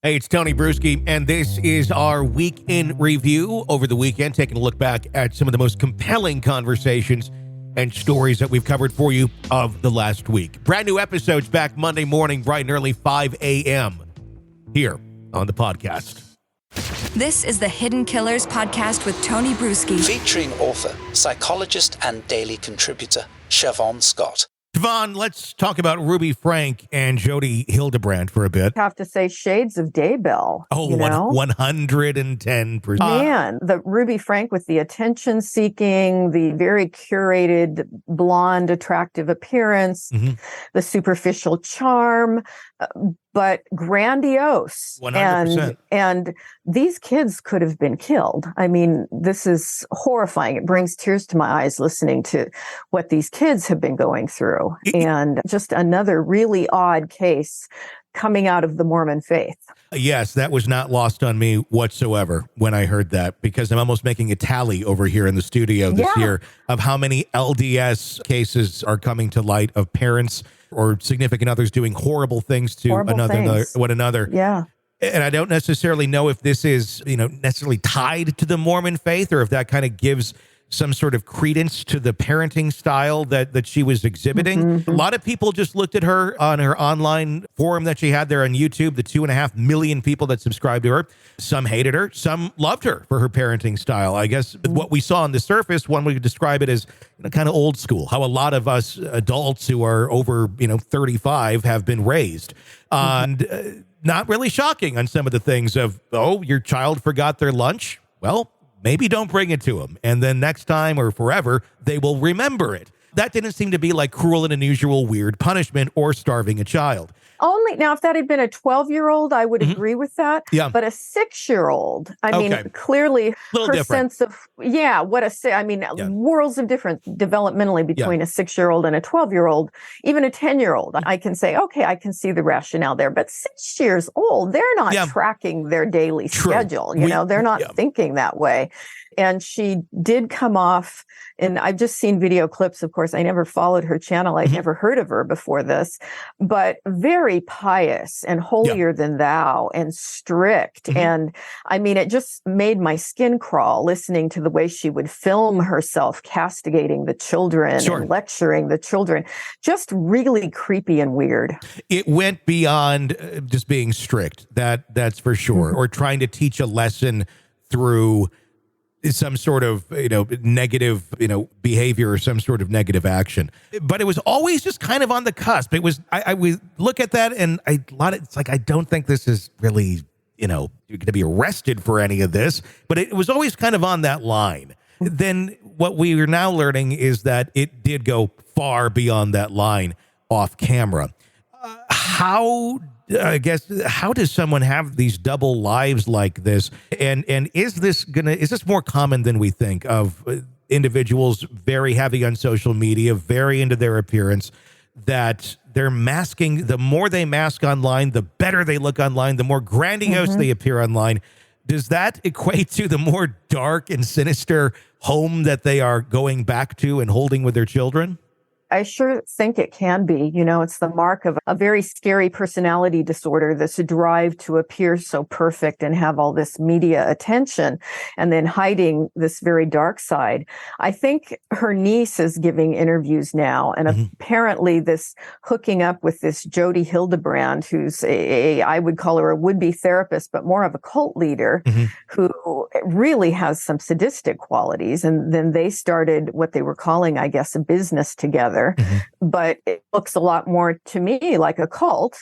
Hey, it's Tony Brueski, and this is our week in review over the weekend, taking a look back at some of the most compelling conversations and stories that we've covered for you of the last week. Brand new episodes back Monday morning, bright and early, 5 a.m. here on the podcast. This is the Hidden Killers podcast with Tony Brueski. Featuring author, psychologist, and daily contributor, Siobhan Scott. Siobhan, let's talk about Ruby Frank and Jodi Hildebrandt for a bit. I have to say shades of Daybell. Oh, you know? 110%. Man, the Ruby Frank with the attention-seeking, the very curated, blonde, attractive appearance, the superficial charm, but grandiose. 100%. And these kids could have been killed. I mean, this is horrifying. It brings tears to my eyes listening to what these kids have been going through. And just another really odd case coming out of the Mormon faith. Yes, that was not lost on me whatsoever when I heard that, because I'm almost making a tally over here in the studio this year of how many LDS cases are coming to light of parents or significant others doing horrible things to one another. Yeah. And I don't necessarily know if this is, necessarily tied to the Mormon faith, or if that kind of gives some sort of credence to the parenting style that she was exhibiting. A lot of people just looked at her on her online forum that she had there on YouTube, the 2.5 million people that subscribed to her. Some hated her, some loved her for her parenting style. I guess what we saw on the surface, one would describe it as kind of old school, how a lot of us adults who are over 35 have been raised. And not really shocking on some of the things of, your child forgot their lunch? Well, maybe don't bring it to them. And then next time or forever, they will remember it. That didn't seem to be like cruel and unusual weird punishment or starving a child. Only now, if that had been a 12-year-old, I would agree with that. Yeah. But a 6-year-old, I mean, clearly her different. sense of, worlds of difference developmentally between a 6-year-old and a 12-year-old, even a 10-year-old. I can say, okay, I can see the rationale there. But 6 years old, they're not tracking their daily schedule. They're not thinking that way. And she did come off, and I've just seen video clips. Of course, I never followed her channel. I'd never heard of her before this, but very pious and holier than thou and strict. And I mean, it just made my skin crawl listening to the way she would film herself castigating the children and lecturing the children. Just really creepy and weird. It went beyond just being strict. That's for sure. Or trying to teach a lesson through some sort of, negative, behavior or some sort of negative action. But it was always just kind of on the cusp. It was, I would look at that and it's like, I don't think this is really, you're going to be arrested for any of this, but it was always kind of on that line. Then what we are now learning is that it did go far beyond that line off camera. How does someone have these double lives like this? And is this more common than we think, of individuals very heavy on social media, very into their appearance, that they're masking? The more they mask online, the better they look online, the more grandiose they appear online. Does that equate to the more dark and sinister home that they are going back to and holding with their children? I sure think it can be. It's the mark of a very scary personality disorder, this drive to appear so perfect and have all this media attention, and then hiding this very dark side. I think her niece is giving interviews now, and apparently this hooking up with this Jodi Hildebrandt, who's I would call her a would-be therapist, but more of a cult leader who really has some sadistic qualities. And then they started what they were calling, I guess, a business together. But it looks a lot more to me like a cult,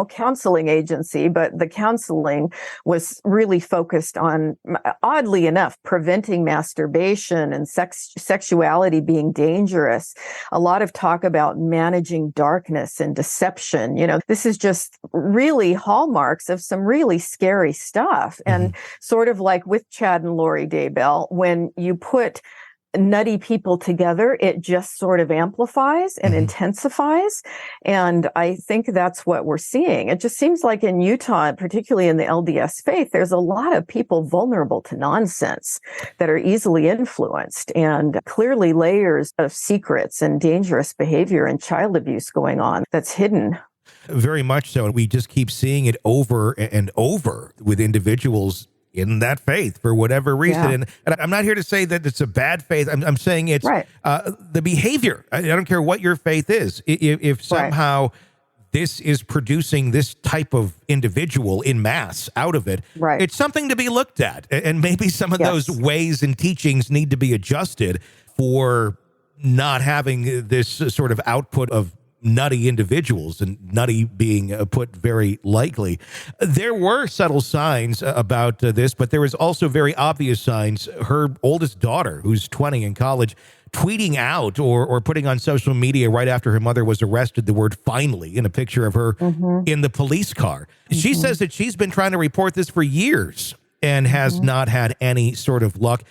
counseling agency. But the counseling was really focused on, oddly enough, preventing masturbation and sexuality being dangerous. A lot of talk about managing darkness and deception. This is just really hallmarks of some really scary stuff. And sort of like with Chad and Lori Daybell, when you put nutty people together, it just sort of amplifies and intensifies. And I think that's what we're seeing. It just seems like in Utah, particularly in the LDS faith, there's a lot of people vulnerable to nonsense that are easily influenced, and clearly layers of secrets and dangerous behavior and child abuse going on that's hidden. Very much so. And we just keep seeing it over and over with individuals in that faith for whatever reason. Yeah. And I'm not here to say that it's a bad faith. I'm saying it's Right. The behavior. I don't care what your faith is. If somehow this is producing this type of individual in mass out of it, Right. it's something to be looked at. And maybe some of Yes. those ways and teachings need to be adjusted for not having this sort of output of nutty individuals, and nutty being put very lightly. There were subtle signs about this, but there was also very obvious signs. Her oldest daughter, who's 20 in college, tweeting out or putting on social media right after her mother was arrested the word "finally" in a picture of her in the police car. She says that she's been trying to report this for years and has not had any sort of luck.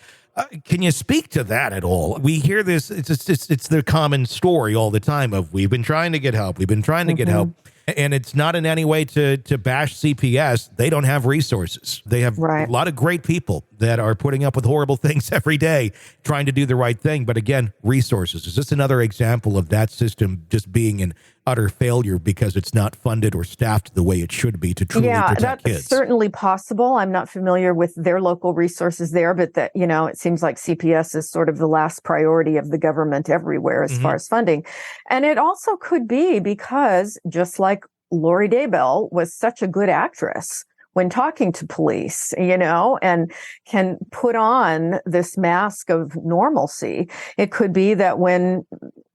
Can you speak to that at all? We hear this, it's the common story all the time of we've been trying to get help. We've been trying to get help. And it's not in any way to bash CPS. They don't have resources. They have a lot of great people that are putting up with horrible things every day, trying to do the right thing. But again, resources. Is this another example of that system just being an utter failure because it's not funded or staffed the way it should be to truly protect kids? That's certainly possible. I'm not familiar with their local resources there, but that, it seems like CPS is sort of the last priority of the government everywhere as far as funding. And it also could be because just like Lori Daybell was such a good actress when talking to police, and can put on this mask of normalcy. It could be that when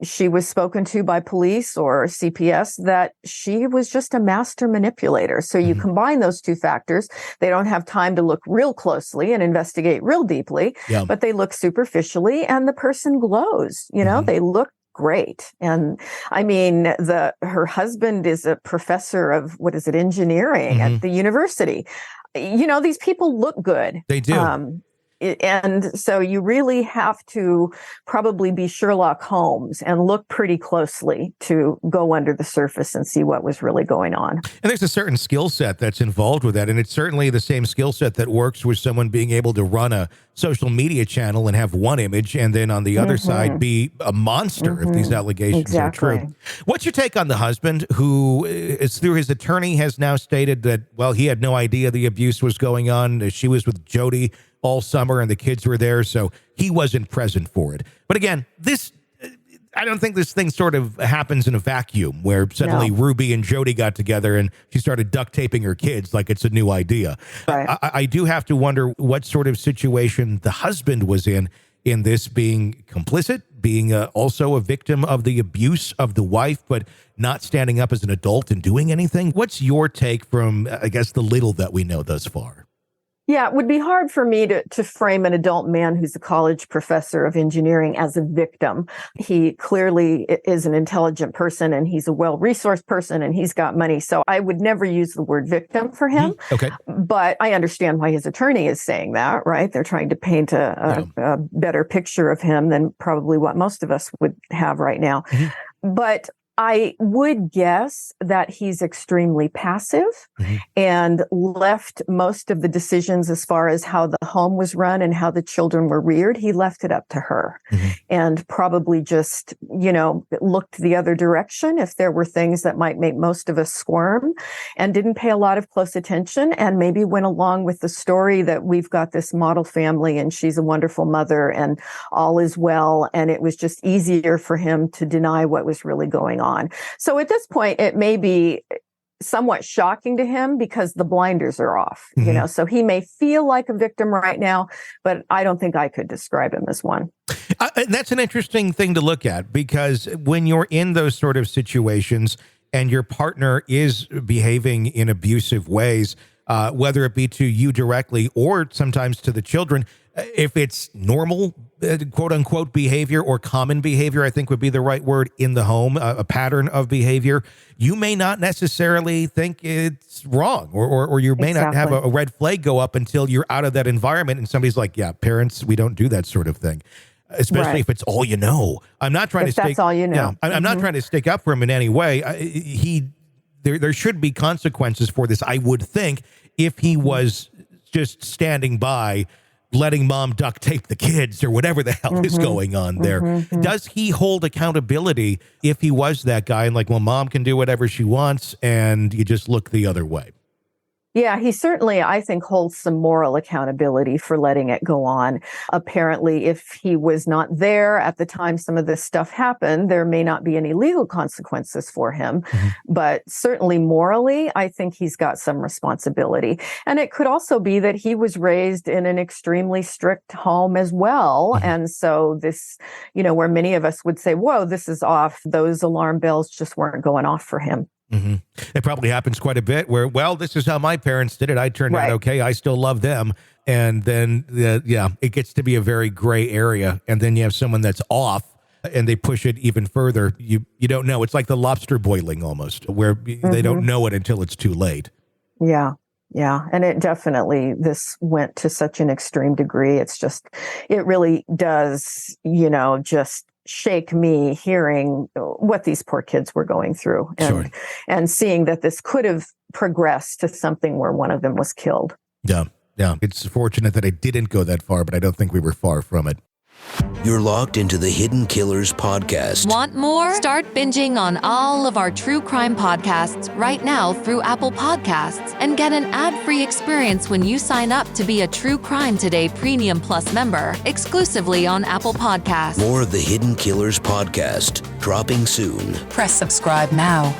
she was spoken to by police or CPS, that she was just a master manipulator. So you combine those two factors. They don't have time to look real closely and investigate real deeply, but they look superficially and the person glows, they look great. And I mean, her husband is a professor of engineering at the university. These people look good. They do. And so you really have to probably be Sherlock Holmes and look pretty closely to go under the surface and see what was really going on. And there's a certain skill set that's involved with that. And it's certainly the same skill set that works with someone being able to run a social media channel and have one image and then on the other side be a monster if these allegations are true. What's your take on the husband who is through his attorney has now stated that, well, he had no idea the abuse was going on. She was with Jody all summer and the kids were there, so he wasn't present for it. But again, I don't think this thing sort of happens in a vacuum where suddenly Ruby and Jody got together and she started duct taping her kids like it's a new idea. Right. I do have to wonder what sort of situation the husband was in this, being complicit, being also a victim of the abuse of the wife, but not standing up as an adult and doing anything. What's your take from, I guess, the little that we know thus far? Yeah, it would be hard for me to frame an adult man who's a college professor of engineering as a victim. He clearly is an intelligent person and he's a well-resourced person and he's got money. So I would never use the word victim for him. Okay. But I understand why his attorney is saying that, right? They're trying to paint a better picture of him than probably what most of us would have right now. But I would guess that he's extremely passive and left most of the decisions as far as how the home was run and how the children were reared. He left it up to her and probably just, looked the other direction if there were things that might make most of us squirm, and didn't pay a lot of close attention, and maybe went along with the story that we've got this model family and she's a wonderful mother and all is well. And it was just easier for him to deny what was really going on. So at this point, it may be somewhat shocking to him because the blinders are off, so he may feel like a victim right now, but I don't think I could describe him as one. That's an interesting thing to look at, because when you're in those sort of situations and your partner is behaving in abusive ways, whether it be to you directly or sometimes to the children, if it's normal, quote unquote, behavior or common behavior, I think would be the right word, in the home, a pattern of behavior, you may not necessarily think it's wrong, or you may not have a red flag go up until you're out of that environment and somebody's like, yeah, parents, we don't do that sort of thing. Especially if it's all you know. I'm not trying to stick. That's all you know. Yeah, I'm not trying to stick up for him in any way. There should be consequences for this, I would think, if he was just standing by letting mom duct tape the kids or whatever the hell is going on there. Does he hold accountability if he was that guy and like, well, mom can do whatever she wants and you just look the other way? Yeah, he certainly, I think, holds some moral accountability for letting it go on. Apparently, if he was not there at the time some of this stuff happened, there may not be any legal consequences for him. But certainly morally, I think he's got some responsibility. And it could also be that he was raised in an extremely strict home as well. And so this, where many of us would say, whoa, this is off. Those alarm bells just weren't going off for him. It probably happens quite a bit where, well, this is how my parents did it. I turned out okay. I still love them. And then, it gets to be a very gray area. And then you have someone that's off and they push it even further. You don't know. It's like the lobster boiling almost, where they don't know it until it's too late. Yeah. Yeah. And it definitely, this went to such an extreme degree. It's just, it really does, just shake me hearing what these poor kids were going through and seeing that this could have progressed to something where one of them was killed. Yeah. It's fortunate that it didn't go that far, but I don't think we were far from it. You're locked into the Hidden Killers podcast. Want more? Start binging on all of our true crime podcasts right now through Apple Podcasts and get an ad-free experience when you sign up to be a True Crime Today Premium Plus member exclusively on Apple Podcasts. More of the Hidden Killers podcast dropping soon. Press subscribe now.